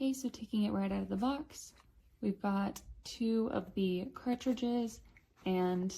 Okay, so taking it right out of the box, we've got 2 of the cartridges and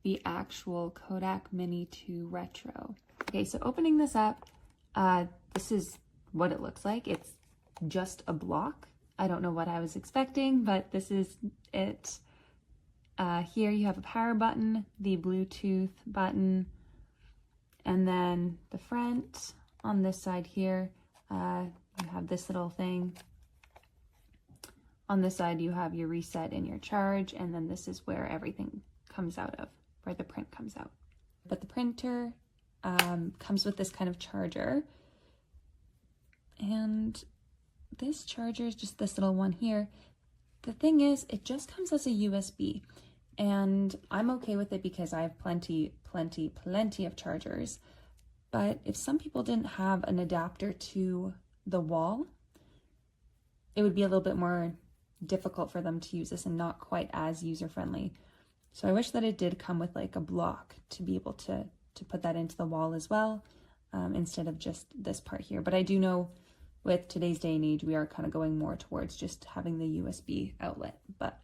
the actual Kodak Mini 2 Retro. Okay, so opening this up, this is what it looks like. It's just a block. I don't know what I was expecting, but this is it. Here you have a power button, the Bluetooth button, and then the front on this side here, you have this little thing. On this side, you have your reset and your charge, and then this is where everything comes out of, where the print comes out. But the printer comes with this kind of charger, and this charger is just this little one here. The thing is, it just comes as a USB, and I'm okay with it because I have plenty of chargers. But if some people didn't have an adapter to the wall, it would be a little bit more difficult for them to use this and not quite as user-friendly. So I wish that it did come with like a block to be able to put that into the wall as well, instead of just this part here. But I do know with today's day and age, we are kind of going more towards just having the USB outlet. But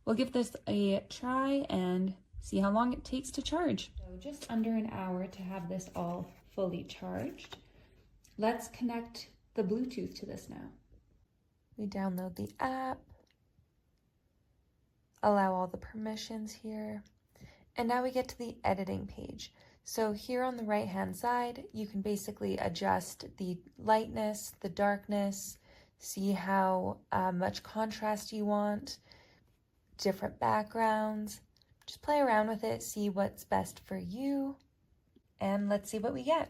we'll give this a try and see how long it takes to charge. So just under an hour to have this all fully charged. Let's connect the Bluetooth to this now. We download the app, allow all the permissions here, and now we get to the editing page. So here on the right hand side, you can basically adjust the lightness, the darkness, see how much contrast you want, different backgrounds. Just play around with it, see what's best for you, and let's see what we get.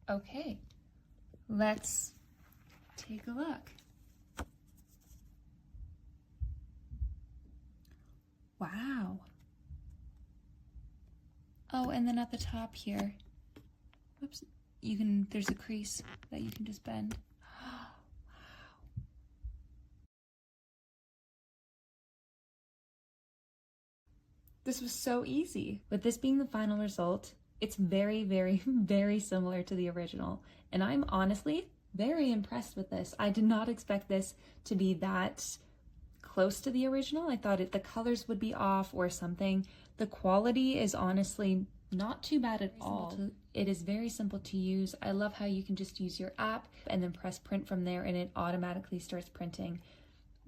Okay, let's take a look. Wow. Oh, and then at the top here, whoops, there's a crease that you can just bend. Wow. This was so easy. With this being the final result, it's very, very similar to the original. And I'm honestly very impressed with this. I did not expect this to be that close to the original. I thought the colors would be off or something. The quality is honestly not too bad at all. It is very simple to use. I love how you can just use your app and then press print from there and it automatically starts printing.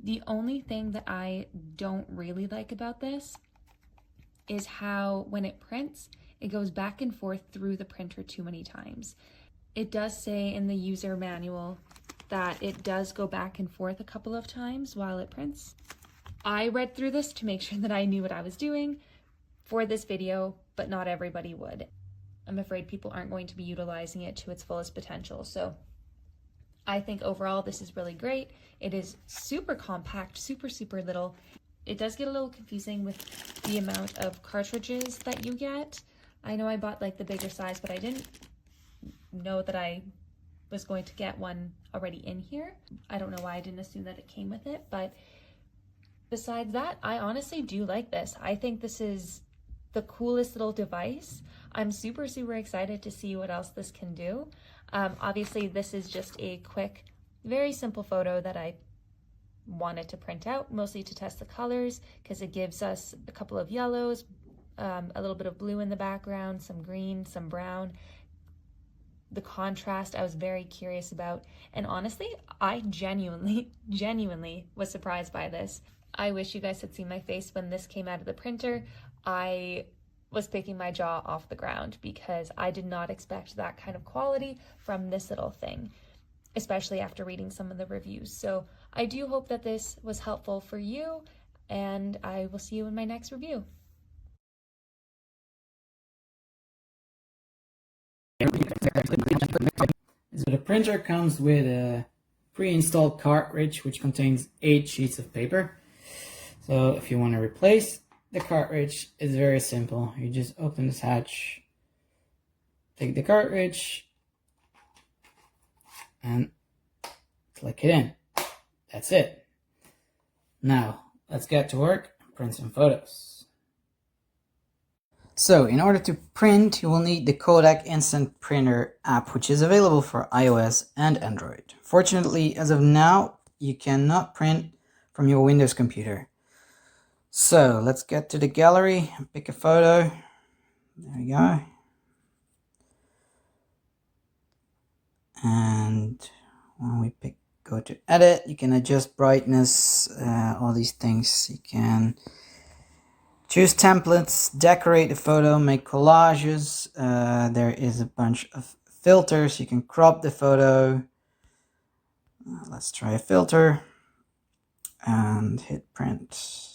The only thing that I don't really like about this is how when it prints, it goes back and forth through the printer too many times. It does say in the user manual that it does go back and forth a couple of times while it prints. I read through this to make sure that I knew what I was doing for this video, but not everybody would. I'm afraid people aren't going to be utilizing it to its fullest potential. So I think overall this is really great. It is super compact, super little. It does get a little confusing with the amount of cartridges that you get. I know I bought like the bigger size, but I didn't know that I was going to get one already in here. I don't know why I didn't assume that it came with it, but besides that, I honestly do like this. I think this is the coolest little device. I'm super excited to see what else this can do. Obviously, this is just a quick, very simple photo that I wanted to print out, mostly to test the colors, because it gives us a couple of yellows, a little bit of blue in the background, some green, some brown. The contrast I was very curious about, and honestly I genuinely was surprised by this. I wish you guys had seen my face when this came out of the printer. I was picking my jaw off the ground because I did not expect that kind of quality from this little thing, especially after reading some of the reviews. So I do hope that this was helpful for you, and I will see you in my next review. So the printer comes with a pre-installed cartridge which contains 8 sheets of paper. So if you want to replace the cartridge, it's very simple. You just open this hatch, take the cartridge and click it in. That's it. Now, let's get to work and print some photos. So, in order to print, you will need the KODAK Instant Printer app, which is available for iOS and Android. Fortunately, as of now, you cannot print from your Windows computer. So, let's get to the gallery and pick a photo. There we go. And when we go to edit, you can adjust brightness, all these things. You can choose templates, decorate the photo, make collages. There is a bunch of filters. You can crop the photo. Let's try a filter and hit print.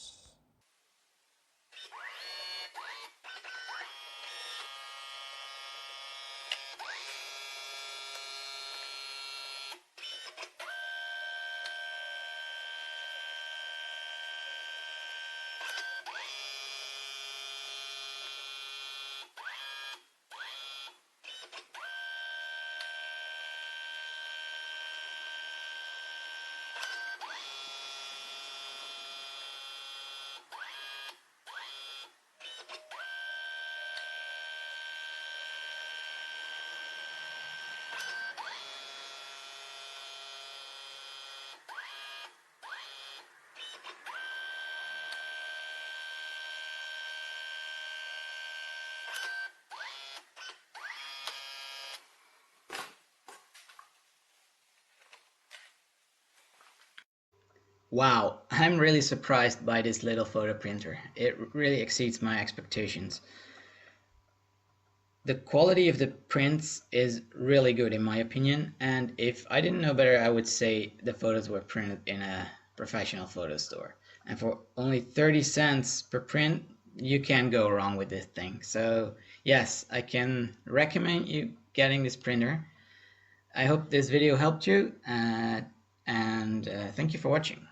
Wow, I'm really surprised by this little photo printer. It really exceeds my expectations. The quality of the prints is really good in my opinion, and if I didn't know better, I would say the photos were printed in a professional photo store. And for only 30 cents per print, you can't go wrong with this thing. So yes, I can recommend you getting this printer. I hope this video helped you, and thank you for watching.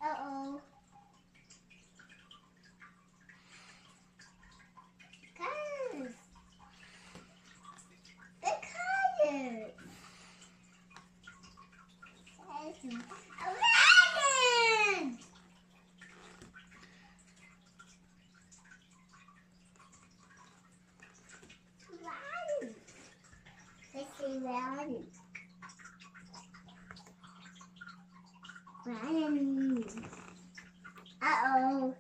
Uh-oh. Colors. The colors. Aladdin. Aladdin. Let's see Aladdin. Aladdin. Uh-oh.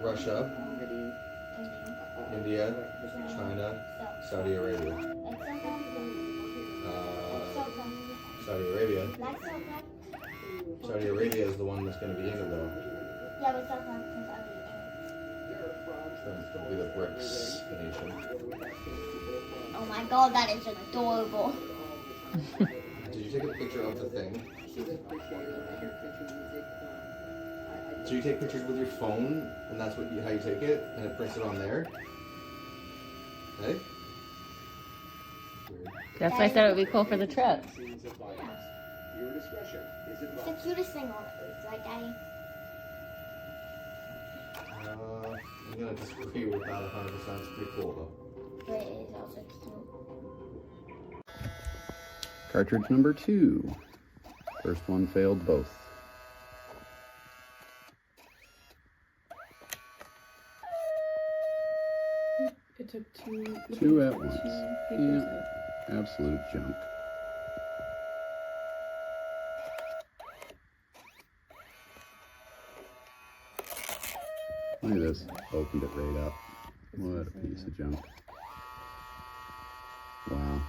Russia, India, China, Saudi Arabia. Saudi Arabia. Saudi Arabia is the one that's going to be in it though. Yeah, but South Africa's already That's going to be the BRICS nation. in. Oh my god, that is adorable. Did you take a picture of the thing? So you take pictures with your phone, and that's how you take it, and it prints it on there? Hey? Weird. That's why I said it would be cool for the trip. It's the cutest thing on earth, right, Daddy? I'm gonna disagree with that 100%. It's pretty cool, though. But it is also cute. Cartridge number 2. First one failed both. It took two. Two at once. papers Yeah, absolute junk. Look at this. Opened it right up. What a piece of junk. Wow.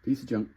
Piece of junk.